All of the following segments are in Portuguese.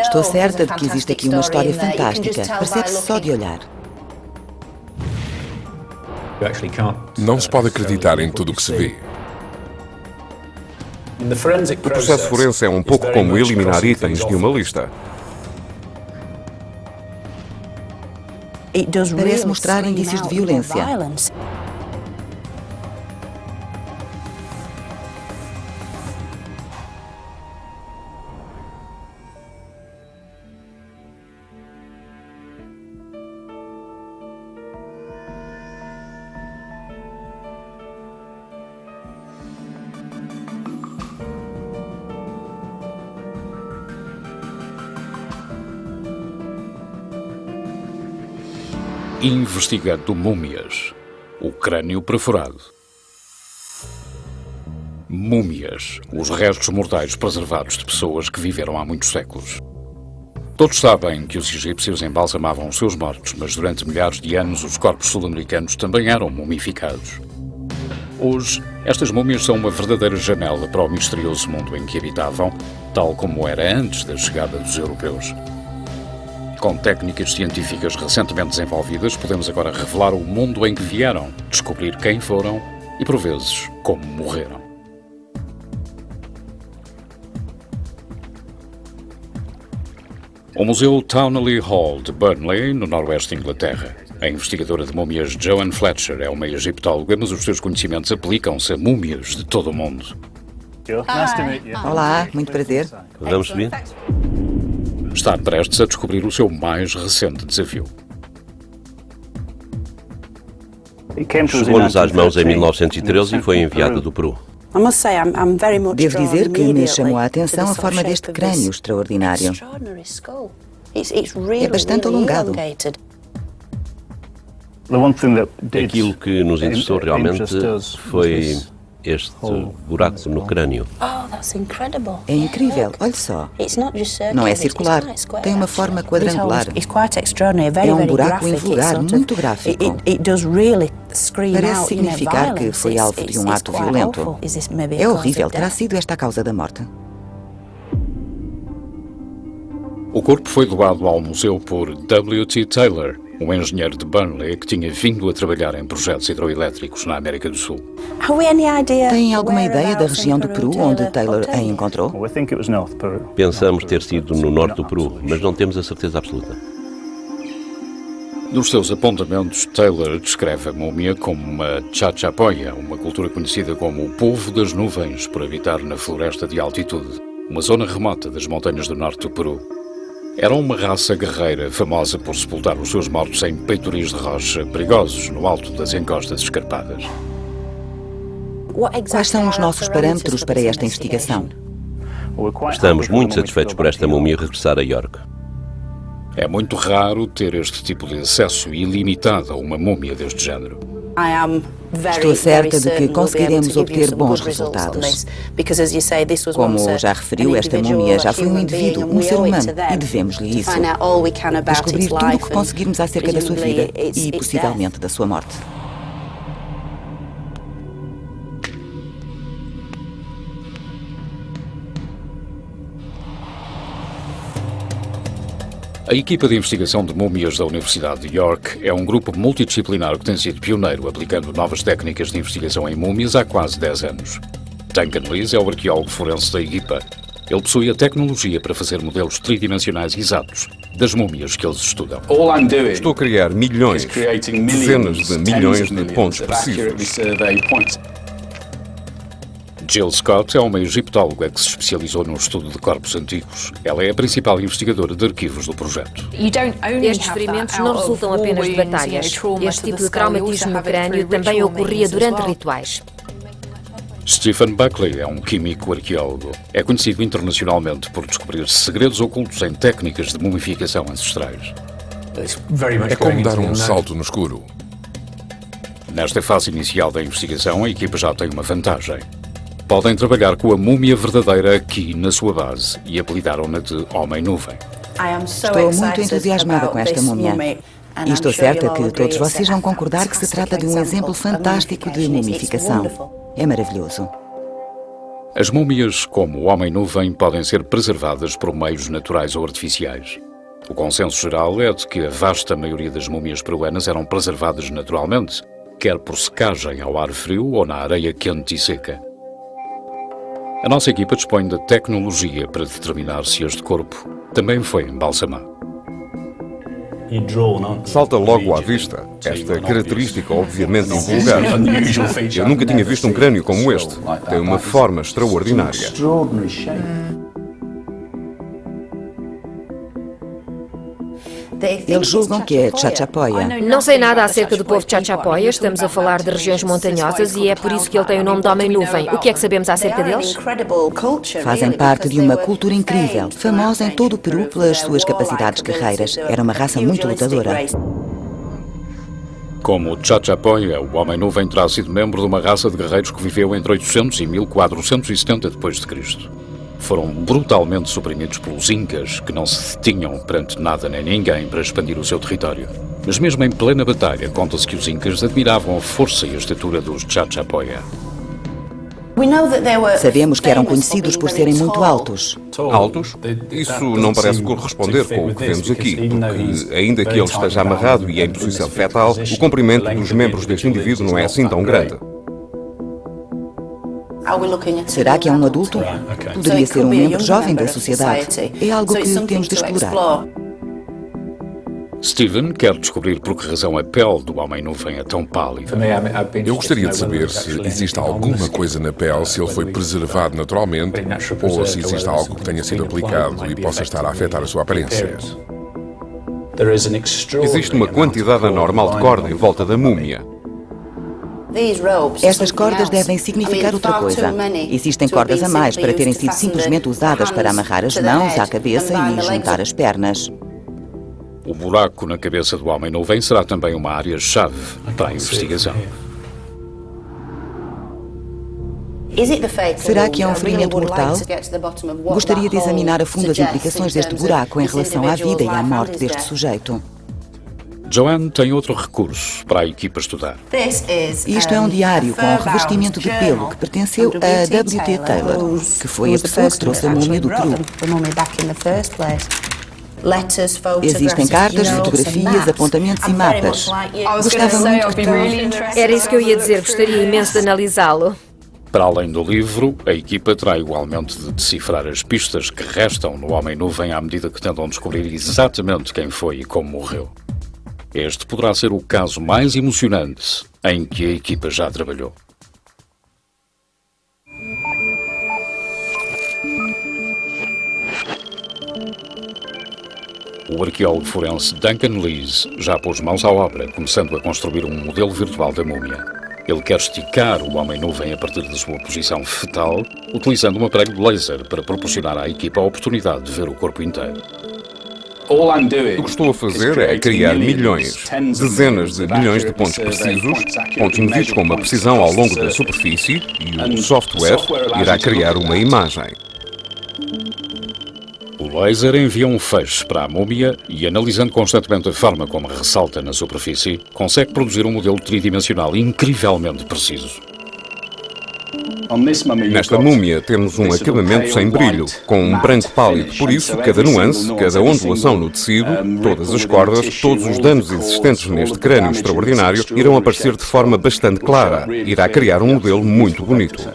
Estou certa de que existe aqui uma história fantástica. Percebe-se só de olhar. Não se pode acreditar em tudo o que se vê. O processo forense é um pouco como eliminar itens de uma lista. Parece mostrar indícios de violência. Investigando múmias. O crânio perfurado. Múmias. Os restos mortais preservados de pessoas que viveram há muitos séculos. Todos sabem que os egípcios embalsamavam os seus mortos, mas durante milhares de anos os corpos sul-americanos também eram mumificados. Hoje, estas múmias são uma verdadeira janela para o misterioso mundo em que habitavam, tal como era antes da chegada dos europeus. Com técnicas científicas recentemente desenvolvidas, podemos agora revelar o mundo em que vieram, descobrir quem foram e, por vezes, como morreram. O Museu Towneley Hall de Burnley, no noroeste de Inglaterra. A investigadora de múmias Joan Fletcher é uma egiptóloga, mas os seus conhecimentos aplicam-se a múmias de todo o mundo. Olá, muito prazer. Vamos subir? Está prestes a descobrir o seu mais recente desafio. Chegou-nos às mãos em 1913 e foi enviado do Peru. Devo dizer que me chamou a atenção a forma deste crânio extraordinário. É bastante alongado. Aquilo que nos interessou realmente foi este buraco no crânio. É incrível, olhe só. Não é circular, tem uma forma quadrangular. É um buraco invulgar, muito gráfico. Parece significar que foi alvo de um ato violento. É horrível, terá sido esta a causa da morte. O corpo foi doado ao museu por W.T. Taylor, um engenheiro de Burnley que tinha vindo a trabalhar em projetos hidroelétricos na América do Sul. Tem alguma ideia da região do Peru onde Taylor a encontrou? Pensamos ter sido no norte do Peru, mas não temos a certeza absoluta. Nos seus apontamentos, Taylor descreve a múmia como uma Chachapoya, uma cultura conhecida como o povo das nuvens, por habitar na floresta de altitude, uma zona remota das montanhas do norte do Peru. Era uma raça guerreira famosa por sepultar os seus mortos em peitoris de rocha perigosos no alto das encostas escarpadas. Quais são os nossos parâmetros para esta investigação? Estamos muito satisfeitos por esta múmia regressar a York. É muito raro ter este tipo de acesso ilimitado a uma múmia deste género. Estou certa de que conseguiremos obter bons resultados. Como já referiu, esta múmia já foi um indivíduo, um ser humano, e devemos-lhe isso. Descobrir tudo o que conseguirmos acerca da sua vida e, possivelmente, da sua morte. A equipa de investigação de múmias da Universidade de York é um grupo multidisciplinar que tem sido pioneiro aplicando novas técnicas de investigação em múmias há quase 10 anos. Duncan Lees é o arqueólogo forense da equipa. Ele possui a tecnologia para fazer modelos tridimensionais exatos das múmias que eles estudam. Estou a criar milhões, dezenas de milhões de pontos precisos. Jill Scott é uma egiptóloga que se especializou no estudo de corpos antigos. Ela é a principal investigadora de arquivos do projeto. Estes ferimentos não resultam apenas de batalhas. Este tipo de traumatismo no crânio também ocorria durante rituais. Stephen Buckley é um químico arqueólogo. É conhecido internacionalmente por descobrir segredos ocultos em técnicas de mumificação ancestrais. É como dar um salto no escuro. Nesta fase inicial da investigação, a equipa já tem uma vantagem. Podem trabalhar com a múmia verdadeira aqui na sua base e apelidaram-na de Homem-Nuvem. Estou muito entusiasmada com esta múmia. E estou certa que todos vocês vão concordar que se trata de um exemplo fantástico de mumificação. É maravilhoso. As múmias, como o Homem-Nuvem, podem ser preservadas por meios naturais ou artificiais. O consenso geral é de que a vasta maioria das múmias peruanas eram preservadas naturalmente, quer por secagem ao ar frio ou na areia quente e seca. A nossa equipa dispõe da tecnologia para determinar se este corpo também foi embalsamado. Salta logo à vista esta característica obviamente invulgar. Eu nunca tinha visto um crânio como este. Tem uma forma extraordinária. Eles julgam que é Chachapoya. Não sei nada acerca do povo Chachapoya, estamos a falar de regiões montanhosas e é por isso que ele tem o nome de Homem-Nuvem. O que é que sabemos acerca deles? Fazem parte de uma cultura incrível, famosa em todo o Peru pelas suas capacidades guerreiras. Era uma raça muito lutadora. Como o Chachapoya, o Homem-Nuvem terá sido membro de uma raça de guerreiros que viveu entre 800 e 1470 d.C. Foram brutalmente suprimidos pelos Incas, que não se detinham perante nada nem ninguém para expandir o seu território. Mas mesmo em plena batalha, conta-se que os Incas admiravam a força e a estatura dos Chachapoya. Sabemos que eram conhecidos por serem muito altos. Altos? Isso não parece corresponder com o que vemos aqui, porque, ainda que ele esteja amarrado e em posição fetal, o comprimento dos membros deste indivíduo não é assim tão grande. Será que é um adulto? Poderia ser um membro jovem da sociedade. É algo que temos de explorar. Steven quer descobrir por que razão a pele do Homem-Nuvem é tão pálida. Eu gostaria de saber se existe alguma coisa na pele, se ele foi preservado naturalmente, ou se existe algo que tenha sido aplicado e possa estar a afetar a sua aparência. Existe uma quantidade anormal de corda em volta da múmia. Estas cordas devem significar outra coisa. Existem cordas a mais para terem sido simplesmente usadas para amarrar as mãos à cabeça e juntar as pernas. O buraco na cabeça do Homem-Nuvem será também uma área-chave para a investigação. Será que é um ferimento mortal? Gostaria de examinar a fundo as implicações deste buraco em relação à vida e à morte deste sujeito. Joanne tem outro recurso para a equipa estudar. Isto é um diário com um revestimento de pelo que pertenceu a W.T. Taylor, que foi a pessoa que trouxe a múmia do Peru. Existem cartas, fotografias, apontamentos e mapas. Gostava muito que tu... Era isso que eu ia dizer, gostaria imenso de analisá-lo. Para além do livro, a equipa terá igualmente de decifrar as pistas que restam no Homem-Nuvem à medida que tentam descobrir exatamente quem foi e como morreu. Este poderá ser o caso mais emocionante em que a equipa já trabalhou. O arqueólogo forense Duncan Lees já pôs mãos à obra, começando a construir um modelo virtual da múmia. Ele quer esticar o Homem-Nuvem a partir da sua posição fetal, utilizando um aparelho de laser para proporcionar à equipa a oportunidade de ver o corpo inteiro. O que estou a fazer é criar milhões, dezenas de milhões de pontos precisos, pontos medidos com uma precisão ao longo da superfície, e o software irá criar uma imagem. O laser envia um feixe para a múmia e, analisando constantemente a forma como ressalta na superfície, consegue produzir um modelo tridimensional incrivelmente preciso. Nesta múmia temos um acabamento sem brilho, com um branco pálido, por isso cada nuance, cada ondulação no tecido, todas as cordas, todos os danos existentes neste crânio extraordinário irão aparecer de forma bastante clara. Irá criar um modelo muito bonito.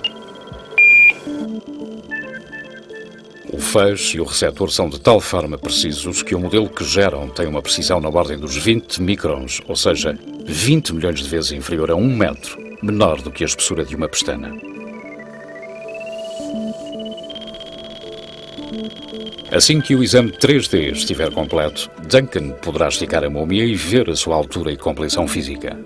O feixe e o receptor são de tal forma precisos que o modelo que geram tem uma precisão na ordem dos 20 microns, ou seja, 20 milhões de vezes inferior a 1 metro, menor do que a espessura de uma pestana. Assim que o exame 3D estiver completo, Duncan poderá esticar a múmia e ver a sua altura e compreensão física.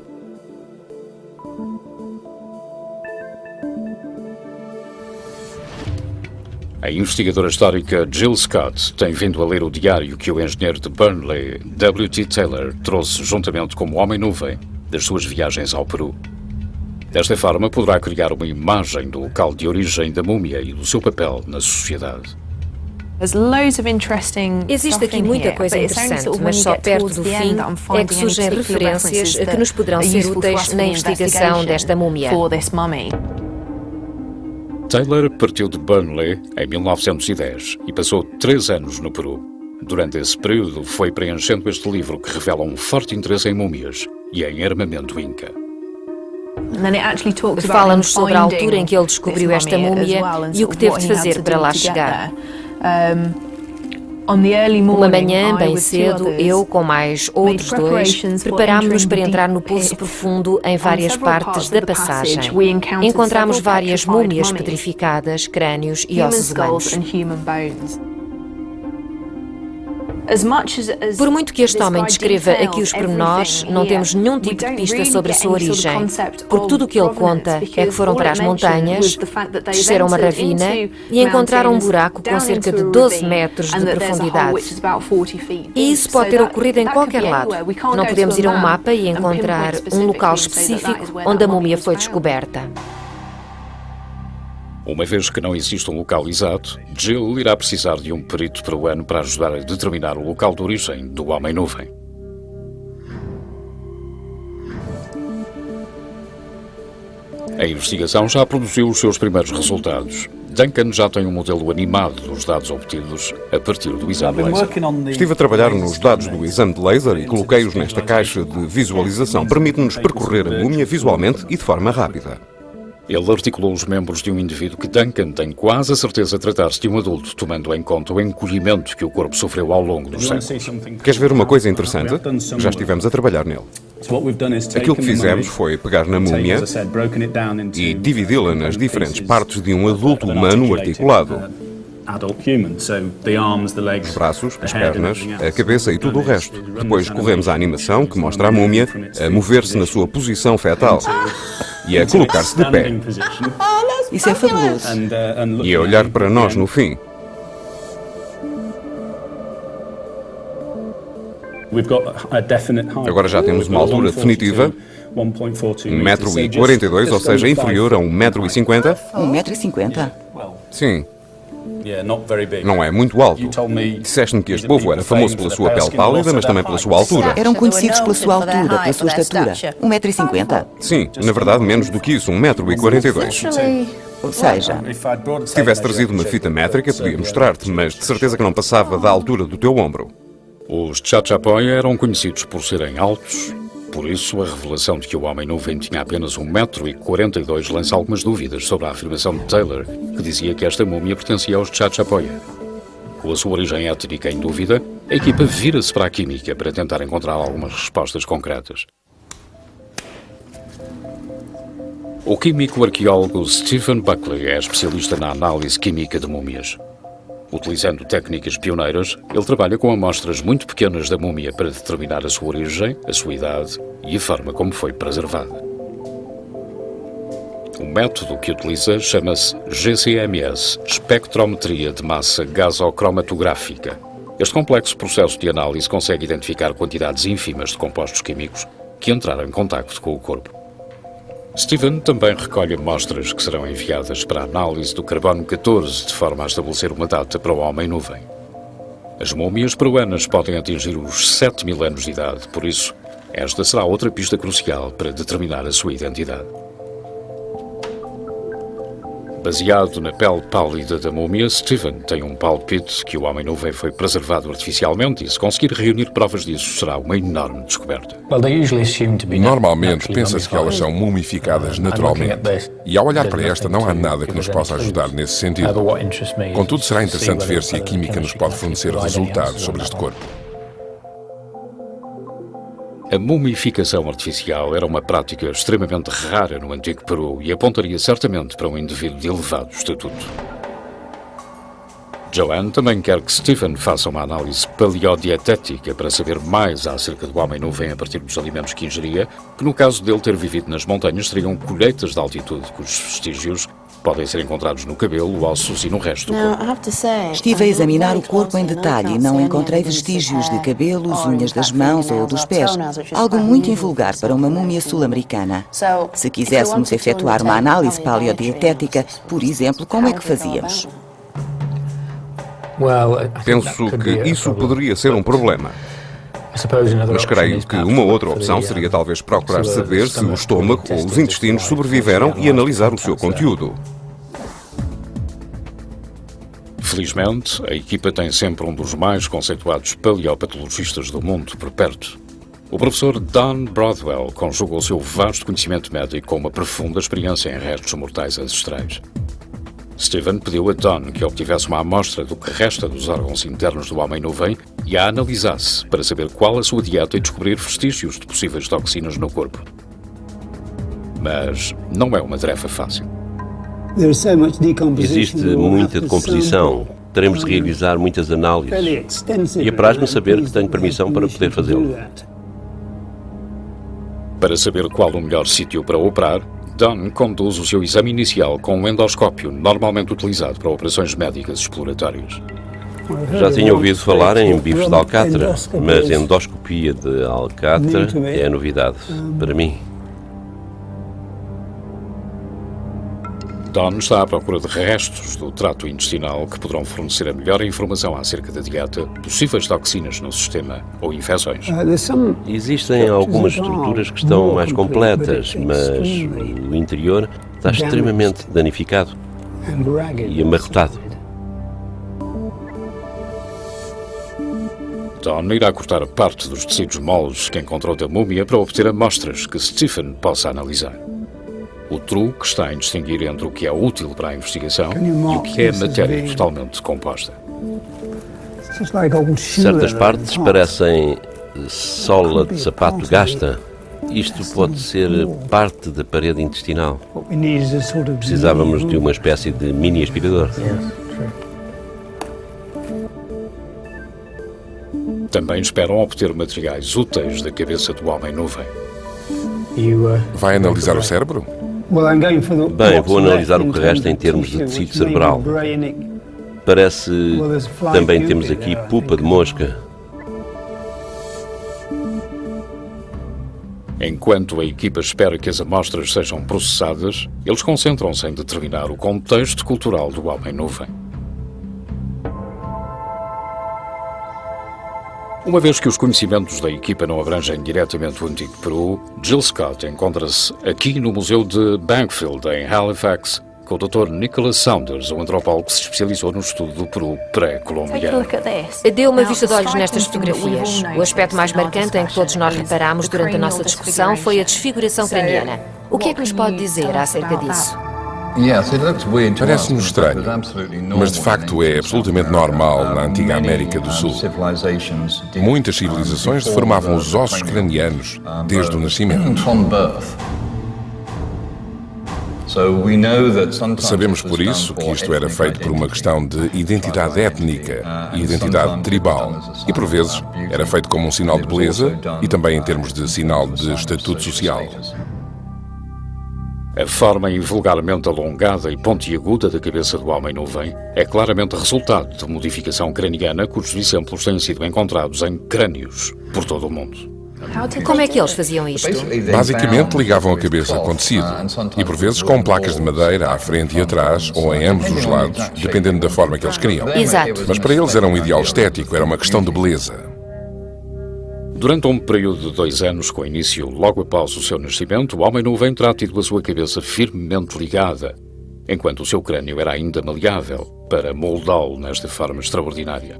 A investigadora histórica Jill Scott tem vindo a ler o diário que o engenheiro de Burnley, W.T. Taylor, trouxe juntamente como Homem-Nuvem das suas viagens ao Peru. Desta forma, poderá criar uma imagem do local de origem da múmia e do seu papel na sociedade. Existe aqui muita coisa interessante, mas só perto do fim é que surgem referências que nos poderão ser úteis na investigação desta múmia. Taylor partiu de Burnley em 1910 e passou 3 anos no Peru. Durante esse período foi preenchendo este livro que revela um forte interesse em múmias e em armamento inca. Fala-nos sobre a altura em que ele descobriu esta múmia e o que teve de fazer para lá chegar. Uma manhã, bem cedo, eu, com mais outros 2, preparámos-nos para entrar no Poço Profundo em várias partes da passagem. Encontramos várias múmias petrificadas, crânios e ossos humanos. Por muito que este homem descreva aqui os pormenores, não temos nenhum tipo de pista sobre a sua origem, porque tudo o que ele conta é que foram para as montanhas, desceram uma ravina e encontraram um buraco com cerca de 12 metros de profundidade. E isso pode ter ocorrido em qualquer lado. Não podemos ir a um mapa e encontrar um local específico onde a múmia foi descoberta. Uma vez que não existe um local exato, Jill irá precisar de um perito peruano para ajudar a determinar o local de origem do Homem-Nuvem. A investigação já produziu os seus primeiros resultados. Duncan já tem um modelo animado dos dados obtidos a partir do exame de laser. Estive a trabalhar nos dados do exame de laser e coloquei-os nesta caixa de visualização. Permite-nos percorrer a múmia visualmente e de forma rápida. Ele articulou os membros de um indivíduo que Duncan tem quase a certeza tratar-se de um adulto, tomando em conta o encolhimento que o corpo sofreu ao longo dos séculos. Queres ver uma coisa interessante? Já estivemos a trabalhar nele. Aquilo que fizemos foi pegar na múmia e dividi-la nas diferentes partes de um adulto humano articulado. Os braços, as pernas, a cabeça e tudo o resto. Depois corremos a animação que mostra a múmia a mover-se na sua posição fetal e a colocar-se de pé. Isso é fabuloso. E a olhar para nós no fim. Agora já temos uma altura definitiva, 1,42 m, ou seja, inferior a 1,50 m. 1,50 m? Sim. Não é muito alto. Disseste-me que este povo era famoso pela sua pele pálida, mas também pela sua altura. Eram conhecidos pela sua altura, pela sua estatura. 1,50 m? Sim, na verdade menos do que isso, 1,42 m. Ou seja, se tivesse trazido uma fita métrica, podia mostrar-te, mas de certeza que não passava da altura do teu ombro. Os Chachapoya eram conhecidos por serem altos. Por isso, a revelação de que o Homem-Nuvem tinha apenas 1,42 m lança algumas dúvidas sobre a afirmação de Taylor, que dizia que esta múmia pertencia aos Chachapoya. Com a sua origem étnica em dúvida, a equipa vira-se para a química para tentar encontrar algumas respostas concretas. O químico arqueólogo Stephen Buckley é especialista na análise química de múmias. Utilizando técnicas pioneiras, ele trabalha com amostras muito pequenas da múmia para determinar a sua origem, a sua idade e a forma como foi preservada. O método que utiliza chama-se GCMS, Espectrometria de Massa Gasocromatográfica. Este complexo processo de análise consegue identificar quantidades ínfimas de compostos químicos que entraram em contacto com o corpo. Stephen também recolhe amostras que serão enviadas para a análise do carbono 14, de forma a estabelecer uma data para o Homem-Nuvem. As múmias peruanas podem atingir os 7.000 anos de idade, por isso, esta será outra pista crucial para determinar a sua identidade. Baseado na pele pálida da múmia, Stephen tem um palpite que o Homem-Nuvem foi preservado artificialmente e, se conseguir reunir provas disso, será uma enorme descoberta. Normalmente, pensa-se que elas são mumificadas naturalmente. E ao olhar para esta, não há nada que nos possa ajudar nesse sentido. Contudo, será interessante ver se a química nos pode fornecer resultados sobre este corpo. A mumificação artificial era uma prática extremamente rara no antigo Peru e apontaria certamente para um indivíduo de elevado estatuto. Joanne também quer que Stephen faça uma análise paleodietética para saber mais acerca do Homem-Nuvem a partir dos alimentos que ingeria, que no caso dele ter vivido nas montanhas seriam colheitas de altitude, cujos vestígios podem ser encontrados no cabelo, ossos e no resto do corpo. Estive a examinar o corpo em detalhe e não encontrei vestígios de cabelos, unhas das mãos ou dos pés. Algo muito invulgar para uma múmia sul-americana. Se quiséssemos efetuar uma análise paleodietética, por exemplo, como é que fazíamos? Penso que isso poderia ser um problema. Mas creio que uma outra opção seria talvez procurar saber se o estômago ou os intestinos sobreviveram e analisar o seu conteúdo. Felizmente, a equipa tem sempre um dos mais conceituados paleopatologistas do mundo por perto. O professor Don Broadwell conjuga o seu vasto conhecimento médico com uma profunda experiência em restos mortais ancestrais. Stephen pediu a Don que obtivesse uma amostra do que resta dos órgãos internos do homem-nuvem e a analisasse para saber qual a sua dieta e descobrir vestígios de possíveis toxinas no corpo. Mas não é uma tarefa fácil. Existe muita decomposição. Teremos de realizar muitas análises. E apraz-me saber que tenho permissão para poder fazê-lo. Para saber qual o melhor sítio para operar, Don conduz o seu exame inicial com um endoscópio normalmente utilizado para operações médicas exploratórias. Já tinha ouvido falar em bifes de alcatra, mas endoscopia de alcatra é novidade para mim. Don está à procura de restos do trato intestinal que poderão fornecer a melhor informação acerca da dieta, possíveis toxinas no sistema ou infecções. Existem algumas estruturas que estão mais completas, mas o interior está extremamente danificado e amarrotado. Don irá cortar parte dos tecidos moles que encontrou da múmia para obter amostras que Stephen possa analisar. O truque está em distinguir entre o que é útil para a investigação e o que é matéria totalmente composta. Certas partes parecem sola de sapato gasta. Isto pode ser parte da parede intestinal. Precisávamos de uma espécie de mini aspirador. Também esperam obter materiais úteis da cabeça do homem-nuvem. Vai analisar o cérebro? Bem, vou analisar o que resta em termos de tecido cerebral. Parece também temos aqui pupa de mosca. Enquanto a equipa espera que as amostras sejam processadas, eles concentram-se em determinar o contexto cultural do homem-nuvem. Uma vez que os conhecimentos da equipa não abrangem diretamente o antigo Peru, Jill Scott encontra-se aqui no Museu de Bankfield, em Halifax, com o Dr. Nicholas Saunders, um antropólogo que se especializou no estudo do Peru pré-colombiano. Dê uma vista de olhos nestas fotografias. O aspecto mais marcante em que todos nós reparámos durante a nossa discussão foi a desfiguração craniana. O que é que nos pode dizer acerca disso? Parece-nos estranho, mas de facto é absolutamente normal na antiga América do Sul. Muitas civilizações deformavam os ossos cranianos desde o nascimento. Sabemos por isso que isto era feito por uma questão de identidade étnica e identidade tribal, e por vezes era feito como um sinal de beleza e também em termos de sinal de estatuto social. A forma invulgarmente alongada e pontiaguda da cabeça do homem-nuvem é claramente resultado de modificação craniana cujos exemplos têm sido encontrados em crânios por todo o mundo. Como é que eles faziam isto? Basicamente ligavam a cabeça com tecido e por vezes com placas de madeira à frente e atrás ou em ambos os lados, dependendo da forma que eles queriam. Exato. Mas para eles era um ideal estético, era uma questão de beleza. Durante um período de 2 anos, com início logo após o seu nascimento, o homem-nuvem terá tido a sua cabeça firmemente ligada, enquanto o seu crânio era ainda maleável, para moldá-lo nesta forma extraordinária.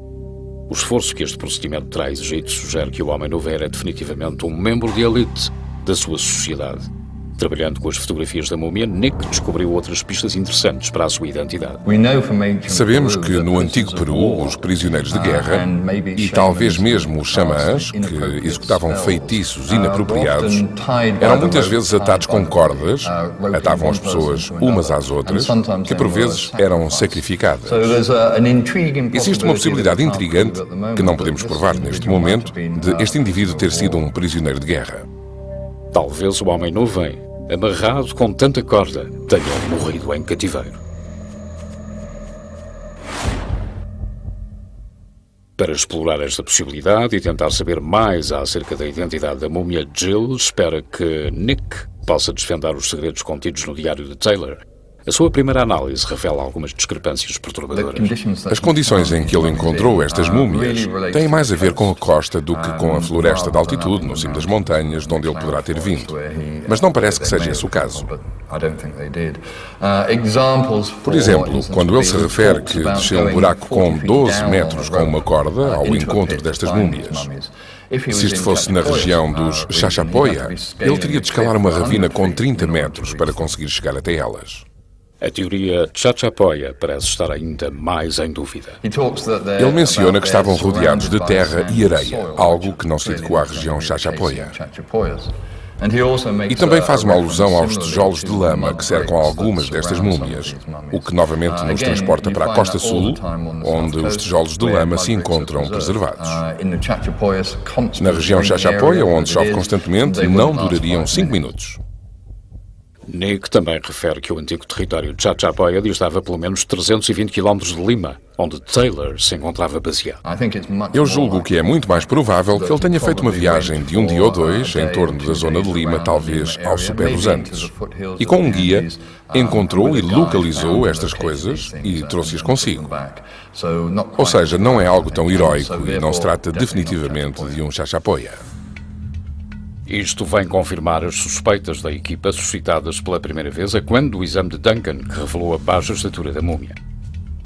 O esforço que este procedimento terá exigido sugere que o homem-nuvem era definitivamente um membro de elite da sua sociedade. Trabalhando com as fotografias da múmia, Nick descobriu outras pistas interessantes para a sua identidade. Sabemos que no antigo Peru, os prisioneiros de guerra, e talvez mesmo os xamãs, que executavam feitiços inapropriados, eram muitas vezes atados com cordas, atavam as pessoas umas às outras, que por vezes eram sacrificadas. Existe uma possibilidade intrigante, que não podemos provar neste momento, de este indivíduo ter sido um prisioneiro de guerra. Talvez o homem-nuvem, amarrado com tanta corda, tenha morrido em cativeiro. Para explorar esta possibilidade e tentar saber mais acerca da identidade da múmia, Jill espera que Nick possa desvendar os segredos contidos no diário de Taylor, A sua primeira análise revela algumas discrepâncias perturbadoras. As condições em que ele encontrou estas múmias têm mais a ver com a costa do que com a floresta de altitude, no cimo das montanhas, de onde ele poderá ter vindo. Mas não parece que seja esse o caso. Por exemplo, quando ele se refere que desceu um buraco com 12 metros com uma corda ao encontro destas múmias, se isto fosse na região dos Chachapoya, ele teria de escalar uma ravina com 30 metros para conseguir chegar até elas. A teoria Chachapoya parece estar ainda mais em dúvida. Ele menciona que estavam rodeados de terra e areia, algo que não se adequa à região Chachapoya. E também faz uma alusão aos tijolos de lama que cercam algumas destas múmias, o que novamente nos transporta para a costa sul, onde os tijolos de lama se encontram preservados. Na região Chachapoya, onde chove constantemente, não durariam 5 minutos. Nick também refere que o antigo território de Chachapoya distava pelo menos 320 km de Lima, onde Taylor se encontrava baseado. Eu julgo que é muito mais provável que ele tenha feito uma viagem de um dia ou dois em torno da zona de Lima, talvez ao sopé dos Andes. E com um guia, encontrou e localizou estas coisas e trouxe-as consigo. Ou seja, não é algo tão heróico e não se trata definitivamente de um Chachapoya. Isto vem confirmar as suspeitas da equipa suscitadas pela primeira vez a quando do exame de Duncan que revelou a baixa estatura da múmia.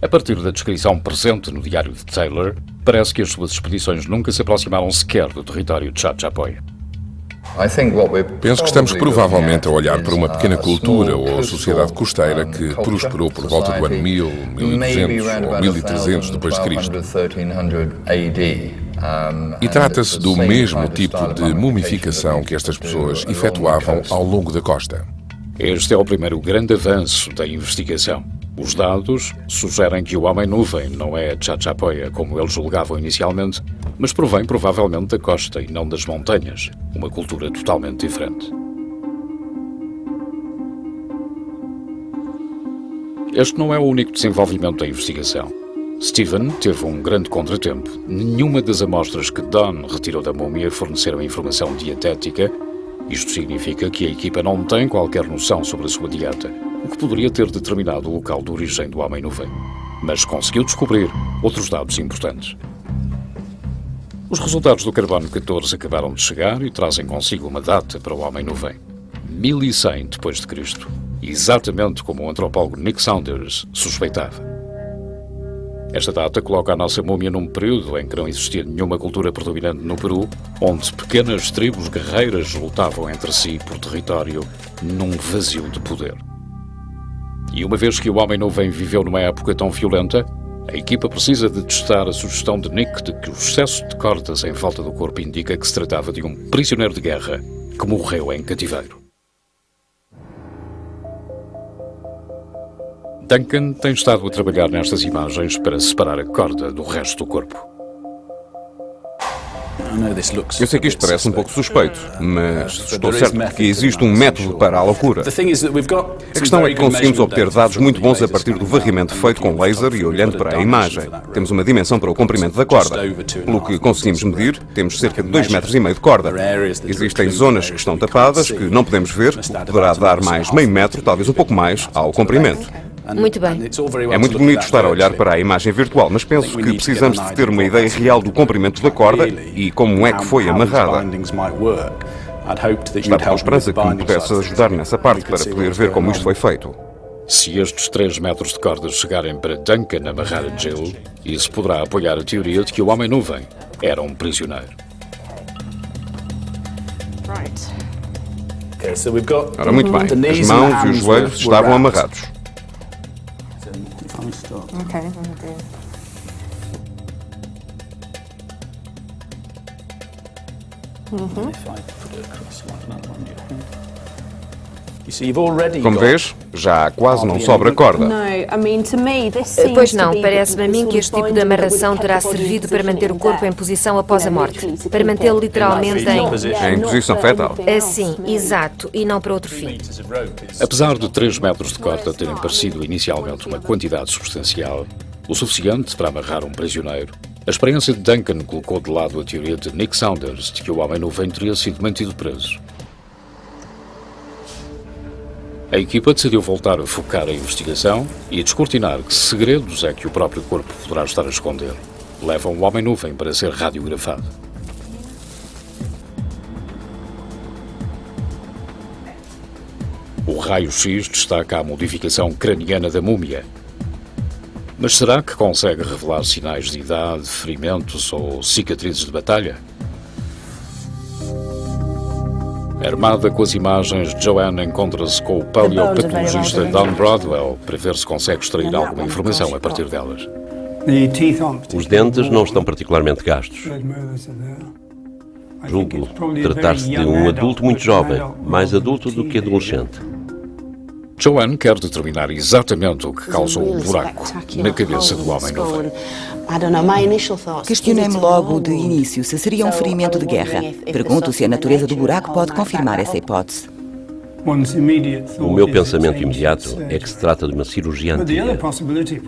A partir da descrição presente no diário de Taylor, parece que as suas expedições nunca se aproximaram sequer do território de Chachapoya. Penso que estamos provavelmente a olhar para uma pequena cultura ou sociedade costeira que prosperou por volta do ano 1000, 1200 ou 1300 depois de Cristo. E trata-se do mesmo tipo de mumificação que estas pessoas efetuavam ao longo da costa. Este é o primeiro grande avanço da investigação. Os dados sugerem que o Homem-Nuvem não é Chachapoya como eles julgavam inicialmente, mas provém provavelmente da costa e não das montanhas, uma cultura totalmente diferente. Este não é o único desenvolvimento da investigação. Stephen teve um grande contratempo. Nenhuma das amostras que Don retirou da múmia forneceram informação dietética. Isto significa que a equipa não tem qualquer noção sobre a sua dieta, o que poderia ter determinado o local de origem do Homem-Nuvem. Mas conseguiu descobrir outros dados importantes. Os resultados do carbono 14 acabaram de chegar e trazem consigo uma data para o Homem-Nuvem. 1100 depois de Cristo, exatamente como o antropólogo Nick Saunders suspeitava. Esta data coloca a nossa múmia num período em que não existia nenhuma cultura predominante no Peru, onde pequenas tribos guerreiras lutavam entre si por território num vazio de poder. E uma vez que o Homem-Nuvem viveu numa época tão violenta, a equipa precisa de testar a sugestão de Nick de que o excesso de cordas em volta do corpo indica que se tratava de um prisioneiro de guerra que morreu em cativeiro. Duncan tem estado a trabalhar nestas imagens para separar a corda do resto do corpo. Eu sei que isto parece um pouco suspeito, mas estou certo de que existe um método para a loucura. A questão é que conseguimos obter dados muito bons a partir do varrimento feito com laser e olhando para a imagem. Temos uma dimensão para o comprimento da corda. Pelo que conseguimos medir, temos cerca de 2,5 metros de corda. Existem zonas que estão tapadas, que não podemos ver, o que poderá dar mais meio metro, talvez um pouco mais, ao comprimento. Muito bem. É muito bonito estar a olhar para a imagem virtual, mas penso que precisamos de ter uma ideia real do comprimento da corda e como é que foi amarrada. Estava com esperança que me pudesse ajudar nessa parte para poder ver como isto foi feito. Se estes 3 metros de corda chegarem para Duncan amarrar a Jill, isso poderá apoiar a teoria de que o Homem-Nuvem era um prisioneiro. Ora, muito bem. As mãos e os joelhos estavam amarrados. Okay. Como vês, já quase não sobra corda. Pois não, parece-me a mim que este tipo de amarração terá servido para manter o corpo em posição após a morte. Para mantê-lo literalmente em posição fetal. Sim, exato, e não para outro fim. Apesar de 3 metros de corda terem parecido inicialmente uma quantidade substancial, o suficiente para amarrar um prisioneiro, a experiência de Duncan colocou de lado a teoria de Nick Saunders de que o Homem-Nuvem teria sido mantido preso. A equipa decidiu voltar a focar a investigação e a descortinar que segredos é que o próprio corpo poderá estar a esconder. Levam o homem-nuvem para ser radiografado. O raio-x destaca a modificação craniana da múmia. Mas será que consegue revelar sinais de idade, ferimentos ou cicatrizes de batalha? Armada com as imagens, Joanne encontra-se com o paleopatologista Don Broadwell para ver se consegue extrair alguma informação a partir delas. Os dentes não estão particularmente gastos. Julgo tratar-se de um adulto muito jovem, mais adulto do que adolescente. Joanne quer determinar exatamente o que causou o buraco na cabeça do homem-nuvem. Questionei-me logo de início se seria um ferimento de guerra. Pergunto se a natureza do buraco pode confirmar essa hipótese. O meu pensamento imediato é que se trata de uma cirurgia antiga.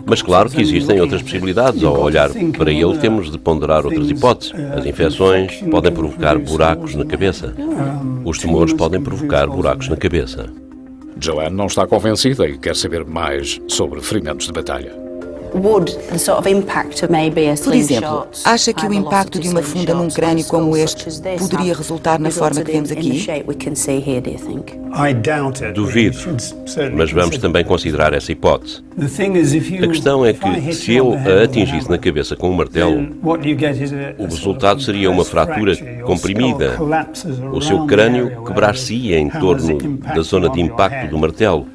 Mas claro que existem outras possibilidades. Ao olhar para ele, temos de ponderar outras hipóteses. As infecções podem provocar buracos na cabeça. Os tumores podem provocar buracos na cabeça. Joanne não está convencida e quer saber mais sobre ferimentos de batalha. Por exemplo, acha que o impacto de uma funda num crânio como este poderia resultar na forma que vemos aqui? Duvido, mas vamos também considerar essa hipótese. A questão é que, se eu a atingisse na cabeça com um martelo, o resultado seria uma fratura comprimida. O seu crânio quebrar-se-ia em torno da zona de impacto do martelo.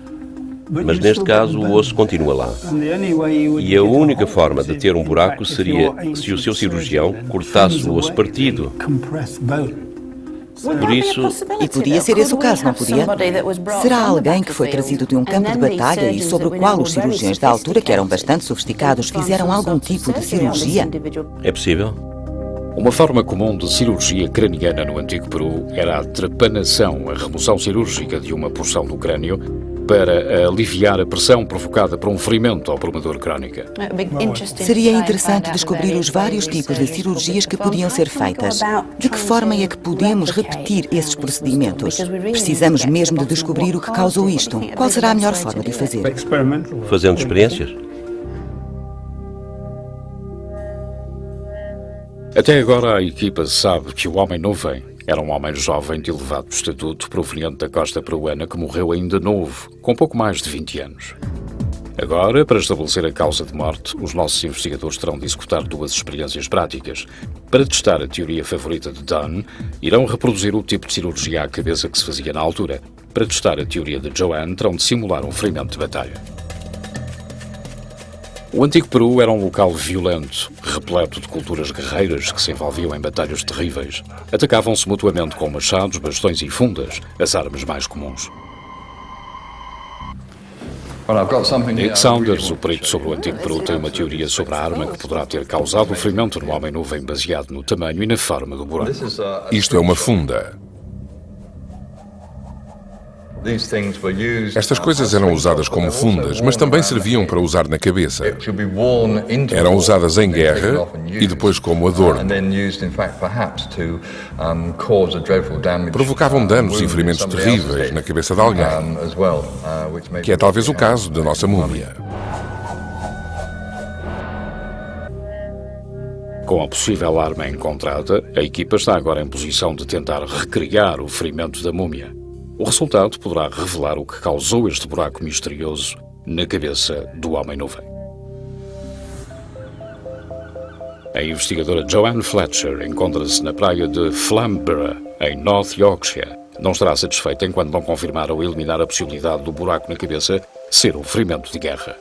Mas neste caso o osso continua lá. E a única forma de ter um buraco seria se o seu cirurgião cortasse o osso partido. Por isso... E podia ser esse o caso, não podia? Será alguém que foi trazido de um campo de batalha e sobre o qual os cirurgiões da altura, que eram bastante sofisticados, fizeram algum tipo de cirurgia? É possível? Uma forma comum de cirurgia craniana no Antigo Peru era a trepanação, a remoção cirúrgica de uma porção do crânio para aliviar a pressão provocada por um ferimento ou por uma dor crónica. Seria interessante descobrir os vários tipos de cirurgias que podiam ser feitas. De que forma é que podemos repetir esses procedimentos? Precisamos mesmo de descobrir o que causou isto. Qual será a melhor forma de o fazer? Fazendo experiências? Até agora a equipa sabe que o homem-nuvem era um homem jovem de elevado estatuto proveniente da costa peruana que morreu ainda novo, com pouco mais de 20 anos. Agora, para estabelecer a causa de morte, os nossos investigadores terão de executar duas experiências práticas. Para testar a teoria favorita de Dunn, irão reproduzir o tipo de cirurgia à cabeça que se fazia na altura. Para testar a teoria de Joanne, terão de simular um ferimento de batalha. O Antigo Peru era um local violento, repleto de culturas guerreiras que se envolviam em batalhas terríveis. Atacavam-se mutuamente com machados, bastões e fundas, as armas mais comuns. Nick Saunders, o perito sobre o Antigo Peru, tem uma teoria sobre a arma que poderá ter causado o ferimento no homem-nuvem baseado no tamanho e na forma do buraco. Isto é uma funda. Estas coisas eram usadas como fundas, mas também serviam para usar na cabeça. Eram usadas em guerra e depois como adorno. Provocavam danos e ferimentos terríveis na cabeça de alguém, que é talvez o caso da nossa múmia. Com a possível arma encontrada, a equipa está agora em posição de tentar recriar o ferimento da múmia. O resultado poderá revelar o que causou este buraco misterioso na cabeça do homem-nuvem. A investigadora Joanne Fletcher encontra-se na praia de Flamborough, em North Yorkshire. Não estará satisfeita enquanto não confirmar ou eliminar a possibilidade do buraco na cabeça ser um ferimento de guerra.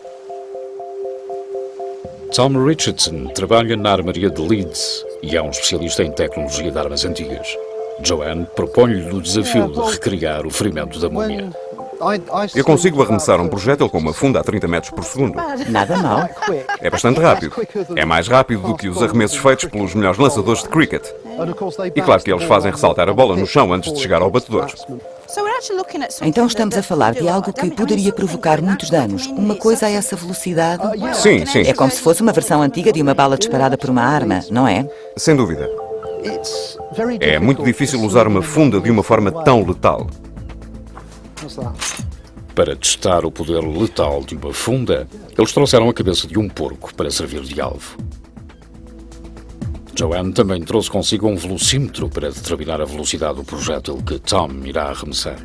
Tom Richardson trabalha na armaria de Leeds e é um especialista em tecnologia de armas antigas. Joanne propõe-lhe o desafio de recriar o ferimento da múmia. Eu consigo arremessar um projétil com uma funda a 30 metros por segundo. Nada mal. É bastante rápido. É mais rápido do que os arremessos feitos pelos melhores lançadores de cricket. E claro que eles fazem ressaltar a bola no chão antes de chegar ao batedor. Então estamos a falar de algo que poderia provocar muitos danos. Uma coisa a essa velocidade? Sim, sim. É como se fosse uma versão antiga de uma bala disparada por uma arma, não é? Sem dúvida. É muito difícil usar uma funda de uma forma tão letal. Para testar o poder letal de uma funda, eles trouxeram a cabeça de um porco para servir de alvo. Joanne também trouxe consigo um velocímetro para determinar a velocidade do projétil que Tom irá arremessar.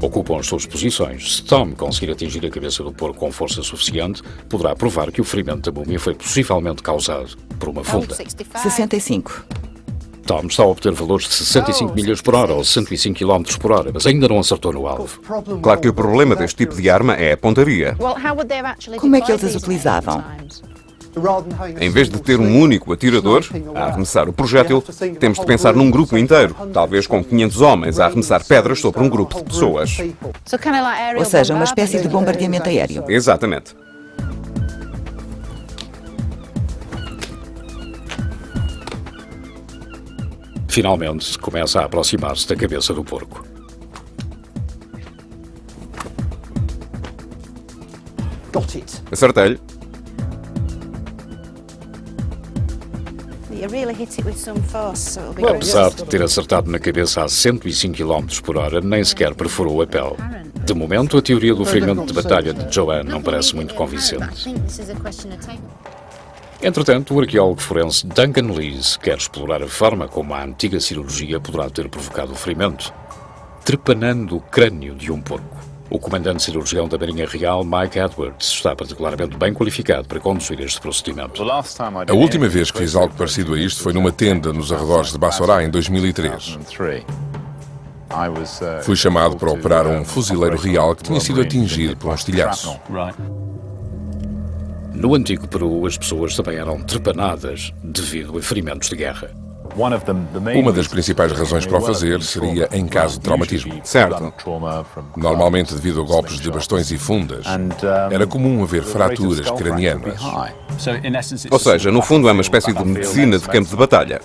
Ocupam as suas posições. Se Tom conseguir atingir a cabeça do porco com força suficiente, poderá provar que o ferimento da múmia foi possivelmente causado por uma funda. 65. Tom está a obter valores de 65 milhas por hora ou 105 km por hora, mas ainda não acertou no alvo. Claro que o problema deste tipo de arma é a pontaria. Como é que eles as utilizavam? Em vez de ter um único atirador a arremessar o projétil, temos de pensar num grupo inteiro, talvez com 500 homens a arremessar pedras sobre um grupo de pessoas. Ou seja, uma espécie de bombardeamento aéreo. Exatamente. Finalmente, começa a aproximar-se da cabeça do porco. Acertei-lhe. Apesar de ter acertado na cabeça a 105 km por hora, nem sequer perfurou a pele. De momento, a teoria do ferimento de batalha de Joanne não parece muito convincente. Entretanto, o arqueólogo forense Duncan Lees quer explorar a forma como a antiga cirurgia poderá ter provocado o ferimento, trepanando o crânio de um porco. O comandante cirurgião da Marinha Real, Mike Edwards, está particularmente bem qualificado para conduzir este procedimento. A última vez que fiz algo parecido a isto foi numa tenda nos arredores de Bassorá, em 2003. Fui chamado para operar um fuzileiro real que tinha sido atingido por um estilhaço. No antigo Peru, as pessoas também eram trepanadas devido a ferimentos de guerra. Uma das principais razões para o fazer seria em caso de traumatismo. Certo. Normalmente devido a golpes de bastões e fundas. Era comum haver fraturas cranianas. Ou seja, no fundo é uma espécie de medicina de campo de batalha.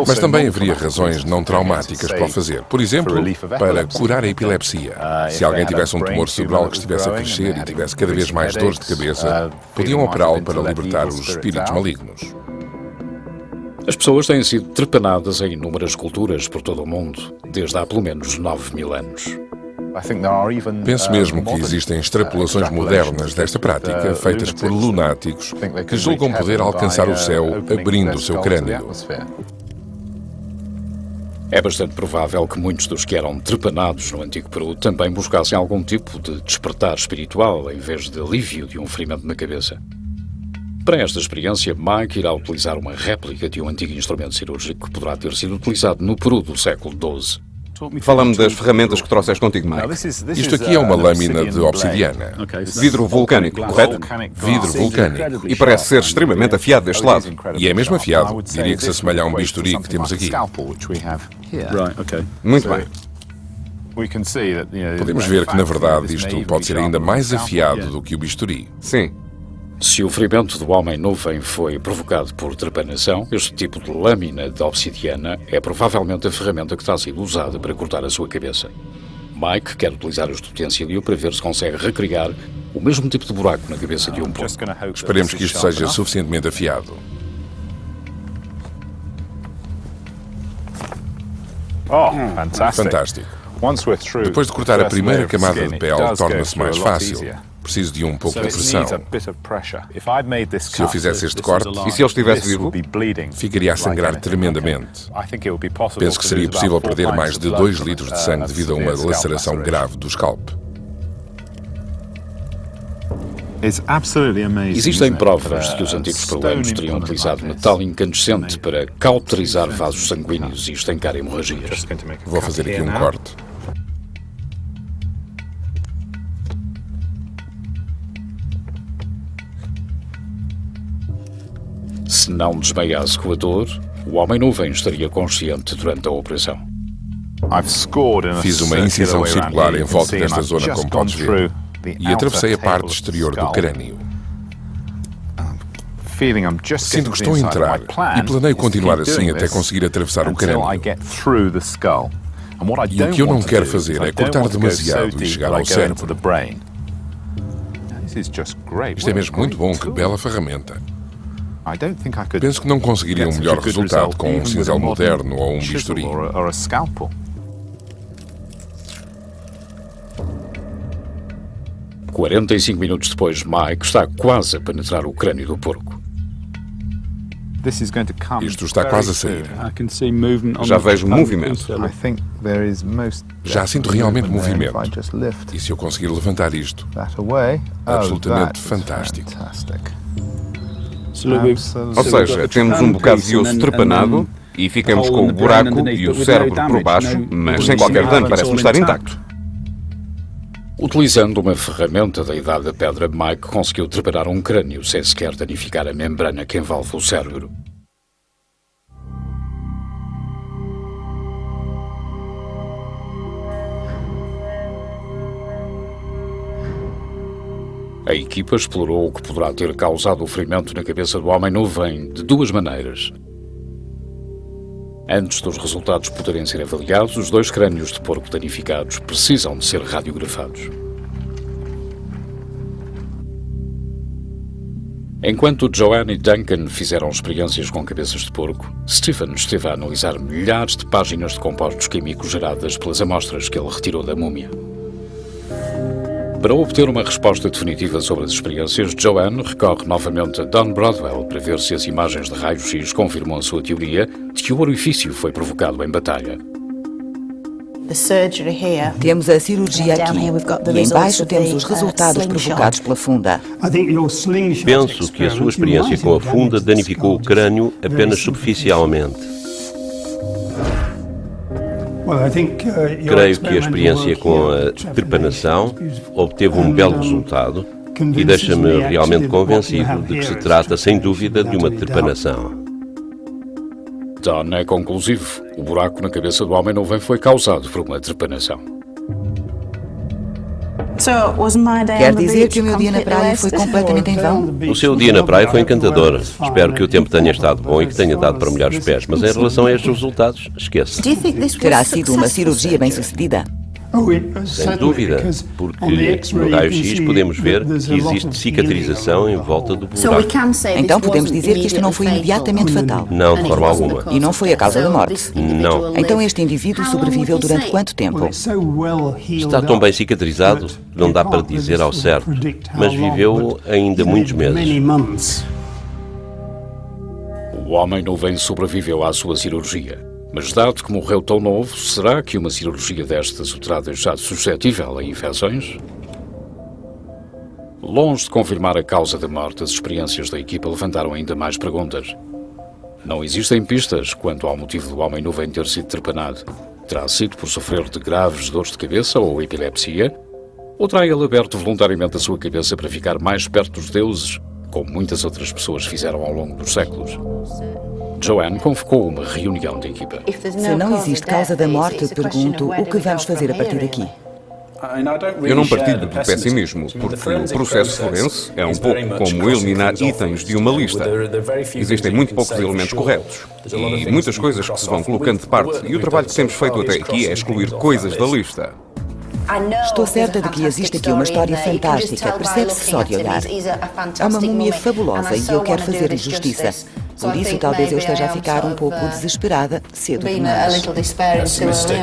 Mas também haveria razões não traumáticas para o fazer. Por exemplo, para curar a epilepsia. Se alguém tivesse um tumor cerebral que estivesse a crescer e tivesse cada vez mais dores de cabeça, podiam operá-lo para libertar os espíritos malignos. As pessoas têm sido trepanadas em inúmeras culturas por todo o mundo, desde há pelo menos 9.000 anos. Penso mesmo que existem extrapolações modernas desta prática, feitas por lunáticos que julgam poder alcançar o céu abrindo o seu crânio. É bastante provável que muitos dos que eram trepanados no antigo Peru também buscassem algum tipo de despertar espiritual em vez de alívio de um ferimento na cabeça. Para esta experiência, Mike irá utilizar uma réplica de um antigo instrumento cirúrgico que poderá ter sido utilizado no Peru do século XII. Fala-me das ferramentas que trouxeste contigo, Mike. Isto aqui é uma lâmina de obsidiana. Vidro vulcânico, correto? Vidro vulcânico. E parece ser extremamente afiado deste lado. E é mesmo afiado. Diria que se assemelha a um bisturi que temos aqui. Muito bem. Podemos ver que, na verdade, isto pode ser ainda mais afiado do que o bisturi. Sim. Se o ferimento do homem-nuvem foi provocado por trepanação, este tipo de lâmina de obsidiana é provavelmente a ferramenta que está a ser usada para cortar a sua cabeça. Mike quer utilizar este utensílio para ver se consegue recriar o mesmo tipo de buraco na cabeça de um porco. Esperemos que isto seja suficientemente afiado. Fantástico. Depois de cortar a primeira camada de pele, torna-se mais fácil. Preciso de um pouco de pressão. Se eu fizesse este corte, e se ele estivesse vivo, ficaria a sangrar tremendamente. Penso que seria possível perder mais de 2 litros de sangue devido a uma laceração grave do scalp. Existem provas de que os antigos peruanos teriam utilizado metal incandescente para cauterizar vasos sanguíneos e estancar hemorragias. Vou fazer aqui um corte. Se não desmaiasse com a dor, o homem-nuvem estaria consciente durante a operação. Fiz uma incisão circular em volta desta zona, como podes ver, e atravessei a parte exterior do crânio. Sinto que estou a entrar e planeio continuar assim até conseguir atravessar o crânio. E o que eu não quero fazer é cortar demasiado e chegar ao cérebro. Isto é mesmo muito bom, que bela ferramenta. Penso que não conseguiria um melhor resultado com um cinzel moderno ou um bisturi. 45 minutos depois, Mike está quase a penetrar o crânio do porco. Isto está quase a sair. Já vejo movimento. Já sinto realmente movimento. E se eu conseguir levantar isto? Absolutamente fantástico. Ou seja, temos um bocado de osso trepanado e ficamos com o buraco e o cérebro por baixo, mas sem qualquer dano, parece-me estar intacto. Utilizando uma ferramenta da Idade da Pedra, Mike conseguiu treparar um crânio sem sequer danificar a membrana que envolve o cérebro. A equipa explorou o que poderá ter causado o ferimento na cabeça do homem-nuvem de duas maneiras. Antes dos resultados poderem ser avaliados, os 2 crânios de porco danificados precisam de ser radiografados. Enquanto Joanne e Duncan fizeram experiências com cabeças de porco, Stephen esteve a analisar milhares de páginas de compostos químicos geradas pelas amostras que ele retirou da múmia. Para obter uma resposta definitiva sobre as experiências, Joanne recorre novamente a Don Broadwell para ver se as imagens de raio-x confirmam a sua teoria de que o orifício foi provocado em batalha. Temos a cirurgia aqui e em baixo temos os resultados provocados pela funda. Penso que a sua experiência com a funda danificou o crânio apenas superficialmente. Creio que a experiência com a trepanação obteve um belo resultado e deixa-me realmente convencido de que se trata, sem dúvida, de uma trepanação. Don é conclusivo. O buraco na cabeça do homem-nuvem foi causado por uma trepanação. Quer dizer que o meu dia na praia foi completamente em vão? O seu dia na praia foi encantador. Espero que o tempo tenha estado bom e que tenha dado para molhar os pés, mas em relação a estes resultados, esqueça. Terá sido uma cirurgia bem-sucedida? Sem dúvida, porque no raio-x podemos ver que existe cicatrização em volta do buraco. Então podemos dizer que isto não foi imediatamente fatal? Não, de forma alguma. E não foi a causa da morte? Não. Então este indivíduo sobreviveu durante quanto tempo? Está tão bem cicatrizado que não dá para dizer ao certo, mas viveu ainda muitos meses. O homem-nuvem sobreviveu à sua cirurgia. Mas dado que morreu tão novo, será que uma cirurgia destas o terá deixado suscetível a infecções? Longe de confirmar a causa da morte, as experiências da equipa levantaram ainda mais perguntas. Não existem pistas quanto ao motivo do homem-nuvem ter sido trepanado. Terá sido por sofrer de graves dores de cabeça ou epilepsia? Ou terá ele aberto voluntariamente a sua cabeça para ficar mais perto dos deuses, como muitas outras pessoas fizeram ao longo dos séculos? Joanne convocou uma reunião da equipa. Se não existe causa da morte, pergunto, o que vamos fazer a partir daqui? Eu não partilho do pessimismo, porque o processo forense é um pouco como eliminar itens de uma lista. Existem muito poucos elementos corretos e muitas coisas que se vão colocando de parte, e o trabalho que temos feito até aqui é excluir coisas da lista. Estou certa de que existe aqui uma história fantástica, percebe-se só de olhar. É uma múmia fabulosa e eu quero fazer-lhe justiça. Por isso, talvez eu esteja a ficar um pouco desesperada cedo demais. Pessimista.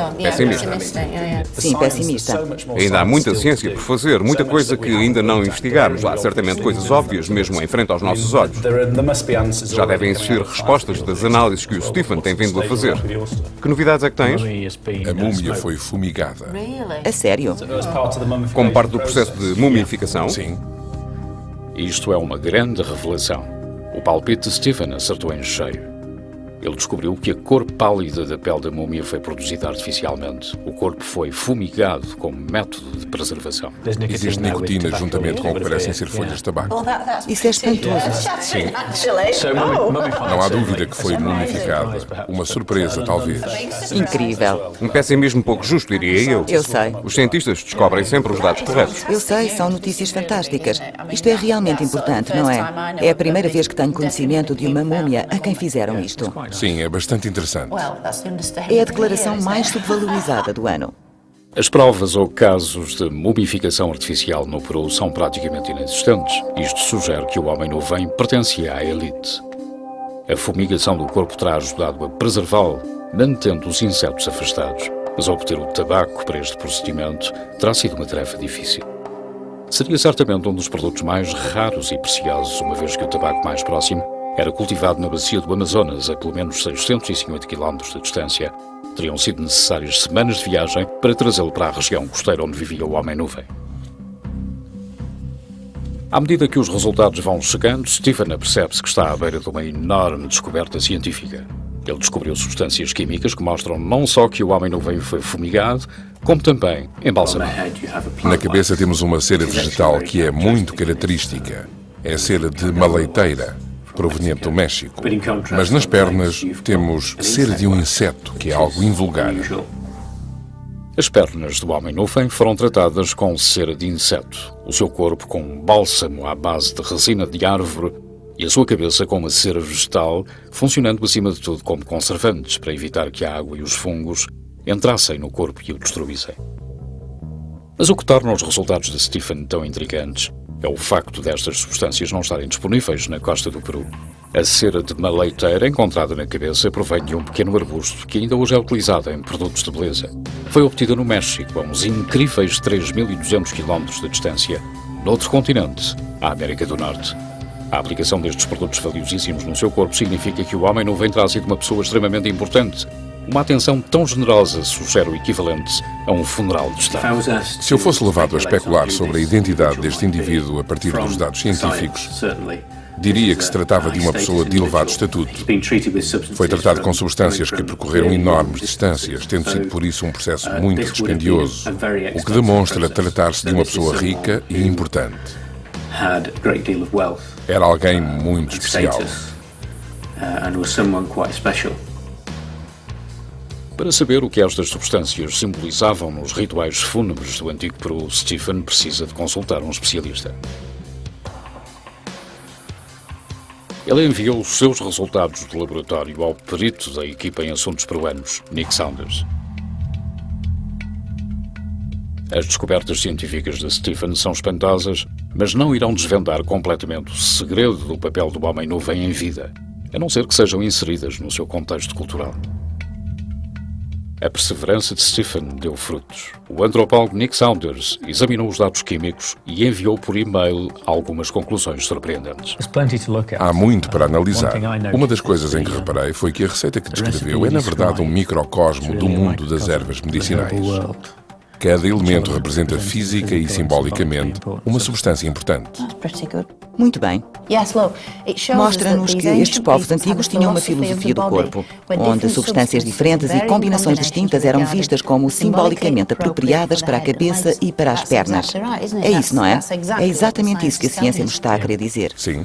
Sim, pessimista. Ainda há muita ciência por fazer, muita coisa que ainda não investigamos. Há certamente coisas óbvias, mesmo em frente aos nossos olhos. Já devem existir respostas das análises que o Stephen tem vindo a fazer. Que novidades é que tens? A múmia foi fumigada. A sério? Como parte do processo de mumificação? Sim. Isto é uma grande revelação. O palpite de Stephen acertou em cheio. Ele descobriu que a cor pálida da pele da múmia foi produzida artificialmente. O corpo foi fumigado como método de preservação. Existe nicotina juntamente com o que parecem ser folhas de tabaco. Isso é espantoso. Sim. Não há dúvida que foi mumificada. Uma surpresa, talvez. Incrível. Um pessimismo pouco justo, diria eu. Eu sei. Os cientistas descobrem sempre os dados corretos. Eu sei, são notícias fantásticas. Isto é realmente importante, não é? É a primeira vez que tenho conhecimento de uma múmia a quem fizeram isto. Sim, é bastante interessante. É a declaração mais subvalorizada do ano. As provas ou casos de mumificação artificial no Peru são praticamente inexistentes. Isto sugere que o homem-nuvem pertencia à elite. A fumigação do corpo terá ajudado a preservá-lo, mantendo os insetos afastados. Mas obter o tabaco para este procedimento terá sido uma tarefa difícil. seria certamente um dos produtos mais raros e preciosos, uma vez que o tabaco mais próximo era cultivado na bacia do Amazonas, a pelo menos 650 km de distância. Teriam sido necessárias semanas de viagem para trazê-lo para a região costeira onde vivia o Homem-Nuvem. À medida que os resultados vão chegando, Stephen apercebe-se que está à beira de uma enorme descoberta científica. Ele descobriu substâncias químicas que mostram não só que o Homem-Nuvem foi fumigado, como também embalsamado. Na cabeça temos uma cera vegetal que é muito característica. É cera de maleiteira, proveniente do México. Mas nas pernas temos cera de um inseto, que é algo invulgar. As pernas do Homem-Nuvem foram tratadas com cera de inseto, o seu corpo com um bálsamo à base de resina de árvore e a sua cabeça com uma cera vegetal, funcionando acima de tudo como conservantes para evitar que a água e os fungos entrassem no corpo e o destruíssem. Mas o que torna os resultados de Stephen tão intrigantes é o facto destas substâncias não estarem disponíveis na costa do Peru. A cera de maleiteira encontrada na cabeça provém de um pequeno arbusto que ainda hoje é utilizado em produtos de beleza. Foi obtida no México, a uns incríveis 3.200 km de distância, noutro continente, a América do Norte. A aplicação destes produtos valiosíssimos no seu corpo significa que o Homem-Nuvem terá sido uma pessoa extremamente importante. Uma atenção tão generosa sugere o equivalente a um funeral de Estado. Se eu fosse levado a especular sobre a identidade deste indivíduo a partir dos dados científicos, diria que se tratava de uma pessoa de elevado estatuto. Foi tratado com substâncias que percorreram enormes distâncias, tendo sido por isso um processo muito dispendioso, o que demonstra tratar-se de uma pessoa rica e importante. Era alguém muito especial. Para saber o que estas substâncias simbolizavam nos rituais fúnebres do antigo Peru, Stephen precisa de consultar um especialista. Ele enviou os seus resultados de laboratório ao perito da equipa em assuntos peruanos, Nick Saunders. As descobertas científicas de Stephen são espantosas, mas não irão desvendar completamente o segredo do papel do Homem-Nuvem em vida, a não ser que sejam inseridas no seu contexto cultural. A perseverança de Stephen deu frutos. O antropólogo Nick Saunders examinou os dados químicos e enviou por e-mail algumas conclusões surpreendentes. Há muito para analisar. Uma das coisas em que reparei foi que a receita que descreveu é, na verdade, um microcosmo do mundo das ervas medicinais. Cada elemento representa física e simbolicamente uma substância importante. Muito bem. Mostra-nos que estes povos antigos tinham uma filosofia do corpo, onde substâncias diferentes e combinações distintas eram vistas como simbolicamente apropriadas para a cabeça e para as pernas. É isso, não é? É exatamente isso que a ciência nos está a querer dizer. Sim.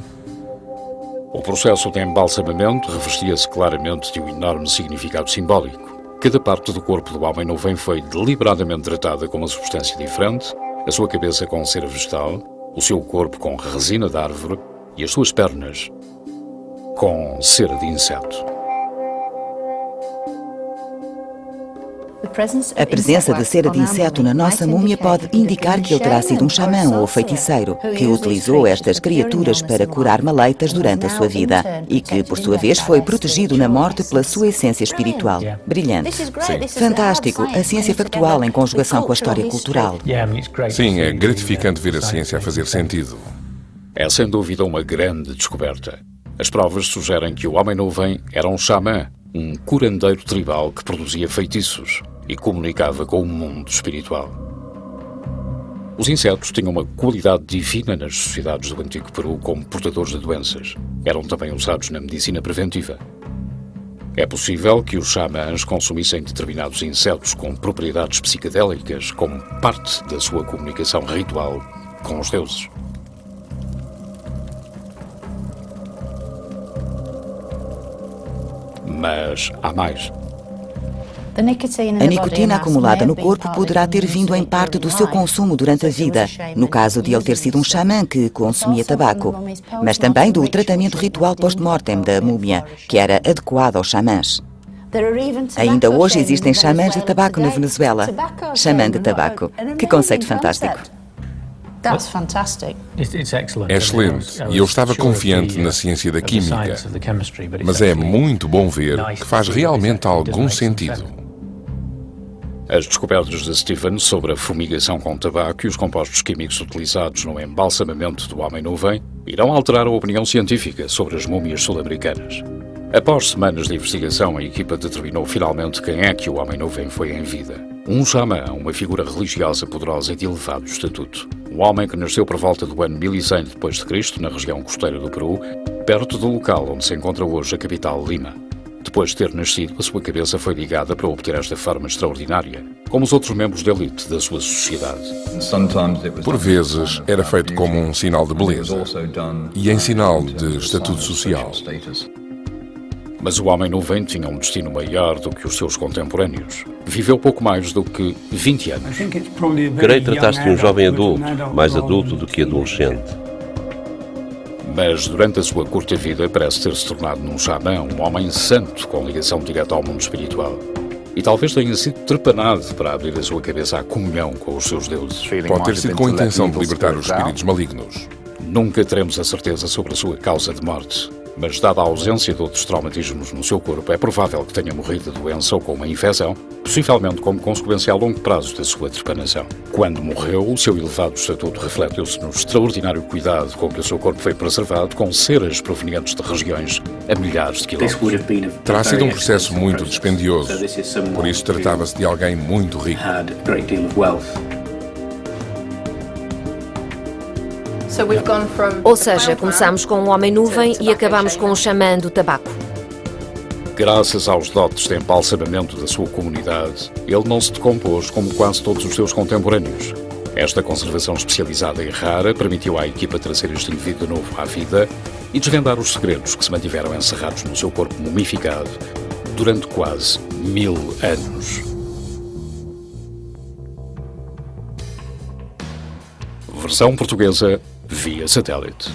O processo de embalsamamento revestia-se claramente de um enorme significado simbólico. Cada parte do corpo do Homem-Nuvem foi deliberadamente tratada com uma substância diferente, a sua cabeça com cera vegetal, o seu corpo com resina de árvore e as suas pernas com cera de inseto. A presença de cera de inseto na nossa múmia pode indicar que ele terá sido um xamã ou feiticeiro que utilizou estas criaturas para curar maleitas durante a sua vida e que, por sua vez, foi protegido na morte pela sua essência espiritual. Brilhante. Sim. Fantástico. A ciência factual em conjugação com a história cultural. Sim, é gratificante ver a ciência a fazer sentido. É sem dúvida uma grande descoberta. As provas sugerem que o Homem-Nuvem era um xamã, um curandeiro tribal que produzia feitiços e comunicava com o mundo espiritual. Os insetos tinham uma qualidade divina nas sociedades do antigo Peru como portadores de doenças. Eram também usados na medicina preventiva. É possível que os xamãs consumissem determinados insetos com propriedades psicadélicas como parte da sua comunicação ritual com os deuses. Mas há mais. A nicotina acumulada no corpo poderá ter vindo em parte do seu consumo durante a vida, no caso de ele ter sido um xamã que consumia tabaco, mas também do tratamento ritual post-mortem da múmia, que era adequado aos xamãs. Ainda hoje existem xamãs de tabaco na Venezuela. Xamã de tabaco. Que conceito fantástico. É excelente, e eu estava confiante na ciência da química, mas é muito bom ver que faz realmente algum sentido. As descobertas de Stephen sobre a fumigação com tabaco e os compostos químicos utilizados no embalsamamento do Homem-Nuvem irão alterar a opinião científica sobre as múmias sul-americanas. Após semanas de investigação, a equipa determinou finalmente quem é que o Homem-Nuvem foi em vida. Um xamã, uma figura religiosa poderosa e de elevado estatuto. Um homem que nasceu por volta do ano 1100 d.C., na região costeira do Peru, perto do local onde se encontra hoje a capital Lima. Depois de ter nascido, a sua cabeça foi ligada para obter esta forma extraordinária, como os outros membros da elite da sua sociedade. Por vezes, era feito como um sinal de beleza e em sinal de estatuto social. Mas o Homem-Nuvem tinha um destino maior do que os seus contemporâneos. Viveu pouco mais do que 20 anos. Creio tratar-se de um jovem adulto, mais adulto do que adolescente. Mas durante a sua curta vida parece ter-se tornado num xamã, um homem santo com ligação direta ao mundo espiritual. E talvez tenha sido trepanado para abrir a sua cabeça à comunhão com os seus deuses. Pode ter sido com a intenção de libertar os espíritos malignos. Nunca teremos a certeza sobre a sua causa de morte. Mas, dada a ausência de outros traumatismos no seu corpo, é provável que tenha morrido de doença ou com uma infecção, possivelmente como consequência a longo prazo da sua trepanação. Quando morreu, o seu elevado estatuto refletiu-se no extraordinário cuidado com que o seu corpo foi preservado, com ceras provenientes de regiões a milhares de quilómetros. Terá sido um processo muito dispendioso, por isso tratava-se de alguém muito rico. Ou seja, começámos com um Homem-Nuvem e acabámos com um xamã do tabaco. Graças aos dotes de embalsamamento da sua comunidade, ele não se decompôs como quase todos os seus contemporâneos. Esta conservação especializada e rara permitiu à equipa trazer este indivíduo novo à vida e desvendar os segredos que se mantiveram encerrados no seu corpo mumificado durante quase 1000 anos. Versão portuguesa via satélite.